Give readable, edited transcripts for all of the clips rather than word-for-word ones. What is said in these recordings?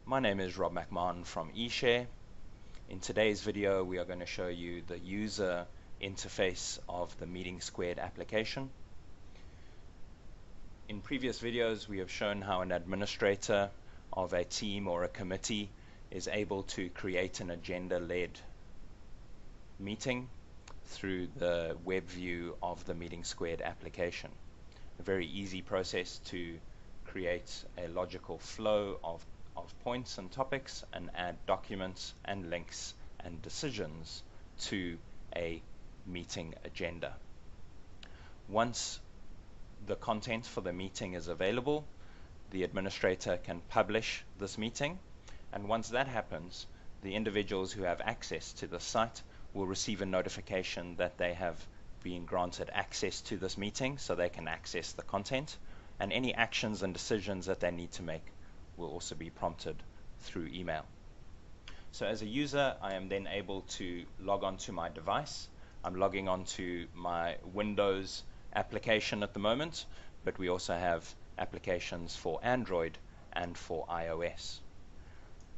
My name is Rob McMahon from eShare. In today's video we are going to show you the user interface of the MeetingSquared application. In previous videos we have shown how an administrator of a team or a committee is able to create an agenda-led meeting through the web view of the MeetingSquared application. A very easy process to create a logical flow of points and topics and add documents and links and decisions to a meeting agenda. Once the content for the meeting is available, the administrator can publish this meeting, and once that happens, the individuals who have access to the site will receive a notification that they have been granted access to this meeting so they can access the content, and any actions and decisions that they need to make will also be prompted through email. So as a user, I am then able to log on to my device. I'm logging on to my Windows application at the moment, but we also have applications for Android and for iOS.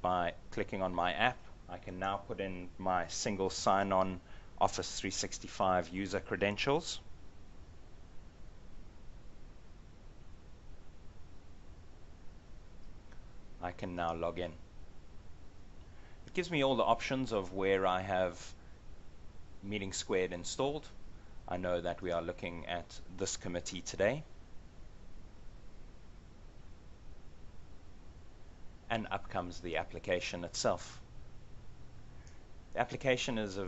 By clicking on my app, I can now put in my single sign-on Office 365 user credentials. I can now log in. It gives me all the options of where I have MeetingSquared installed. I know that we are looking at this committee today. And up comes the application itself. The application is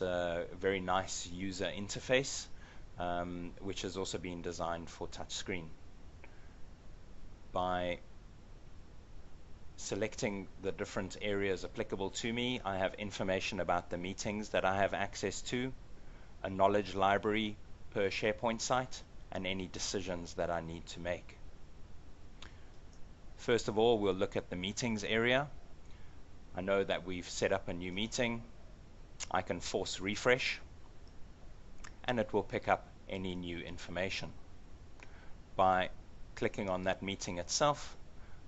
a very nice user interface, which has also been designed for touchscreen. By selecting the different areas applicable to me, I have information about the meetings that I have access to, a knowledge library per SharePoint site, and any decisions that I need to make. First of all, we'll look at the meetings area. I know that we've set up a new meeting. I can force refresh, and it will pick up any new information. By clicking on that meeting itself,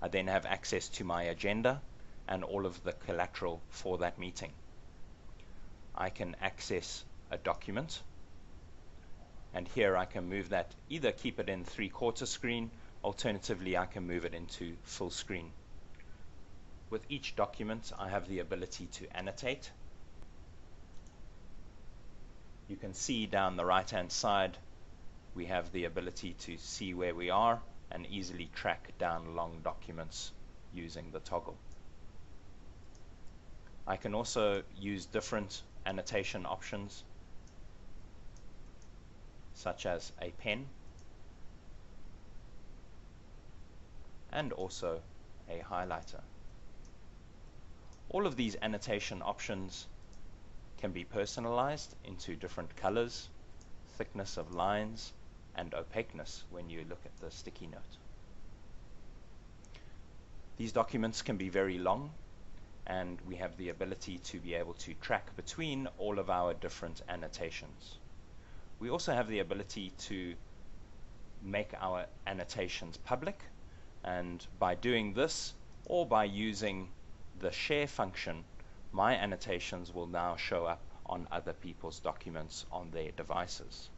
I then have access to my agenda and all of the collateral for that meeting. I can access a document, and here I can move that, either keep it in 3/4 screen, alternatively I can move it into full screen. With each document I have the ability to annotate. You can see down the right hand side we have the ability to see where we are and easily track down long documents using the toggle. I can also use different annotation options, such as a pen and also a highlighter. All of these annotation options can be personalized into different colors, thickness of lines, and opaqueness when you look at the sticky note. These documents can be very long, and we have the ability to be able to track between all of our different annotations. We also have the ability to make our annotations public, and by doing this, or by using the share function, my annotations will now show up on other people's documents on their devices.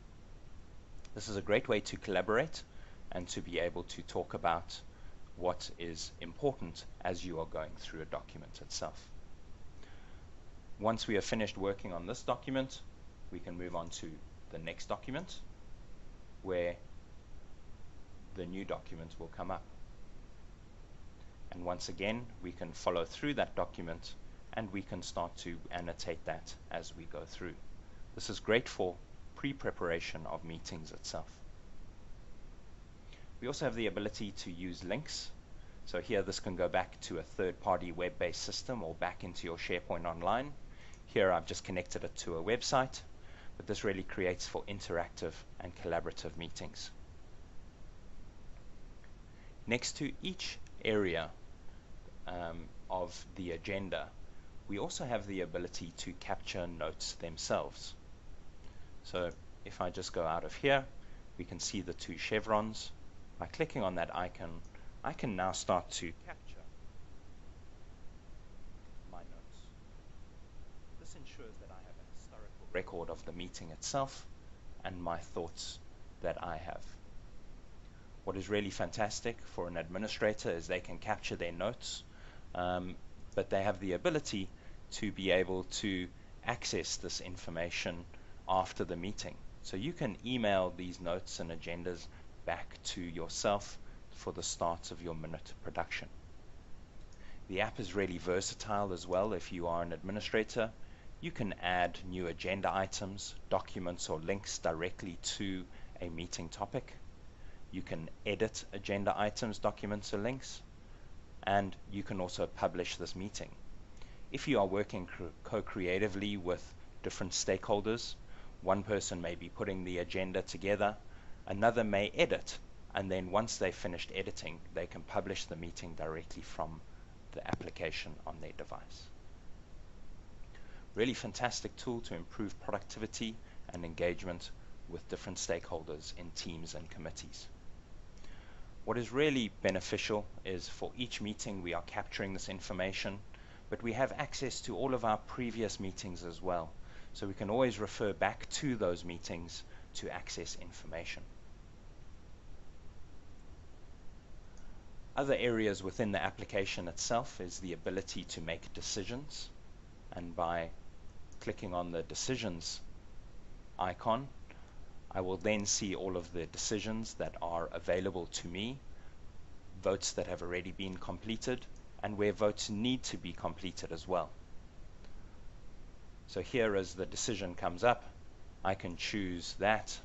This is a great way to collaborate and to be able to talk about what is important as you are going through a document itself. Once we have finished working on this document, we can move on to the next document, where the new document will come up. And once again, we can follow through that document and we can start to annotate that as we go through. This is great for pre-preparation of meetings itself. We also have the ability to use links. So here this can go back to a third-party web-based system or back into your SharePoint Online. Here I've just connected it to a website, but this really creates for interactive and collaborative meetings. Next to each area of the agenda, we also have the ability to capture notes themselves. So if I just go out of here, we can see the two chevrons. By clicking on that icon, I can now start to capture record of the meeting itself and my thoughts that I have. What is really fantastic for an administrator is they can capture their notes, but they have the ability to be able to access this information after the meeting. So you can email these notes and agendas back to yourself for the start of your minute production. The app is really versatile as well. If you are an administrator, you can add new agenda items, documents, or links directly to a meeting topic. You can edit agenda items, documents, or links, and you can also publish this meeting. If you are working co-creatively with different stakeholders, one person may be putting the agenda together, another may edit, and then once they've finished editing, they can publish the meeting directly from the application on their device. Really fantastic tool to improve productivity and engagement with different stakeholders in teams and committees. What is really beneficial is for each meeting we are capturing this information, but we have access to all of our previous meetings as well. So we can always refer back to those meetings to access information. Other areas within the application itself is the ability to make decisions, and by clicking on the decisions icon, I will then see all of the decisions that are available to me, votes that have already been completed, and where votes need to be completed as well. So here, as the decision comes up, I can choose that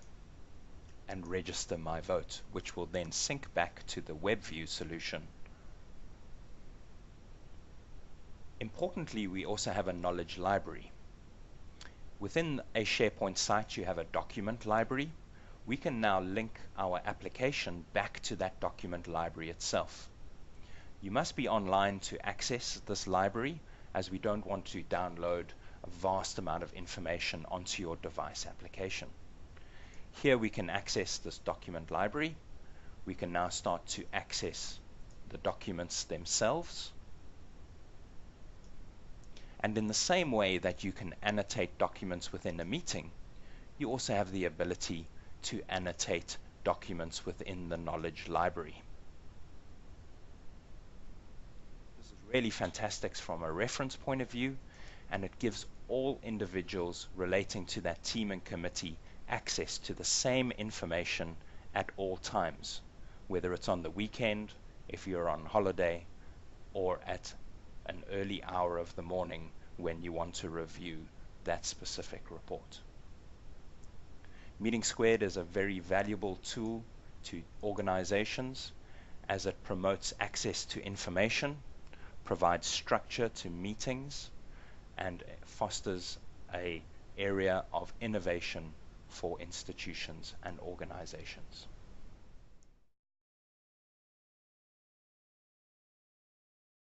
and register my vote, which will then sync back to the web view solution. Importantly, we also have a knowledge library. Within a SharePoint site, you have a document library. We can now link our application back to that document library itself. You must be online to access this library, as we don't want to download a vast amount of information onto your device application. Here we can access this document library. We can now start to access the documents themselves. And in the same way that you can annotate documents within a meeting, you also have the ability to annotate documents within the knowledge library. This is really fantastic from a reference point of view, and it gives all individuals relating to that team and committee access to the same information at all times, whether it's on the weekend, if you're on holiday, or at an early hour of the morning when you want to review that specific report. MeetingSquared is a very valuable tool to organizations as it promotes access to information, provides structure to meetings, and fosters an area of innovation for institutions and organizations.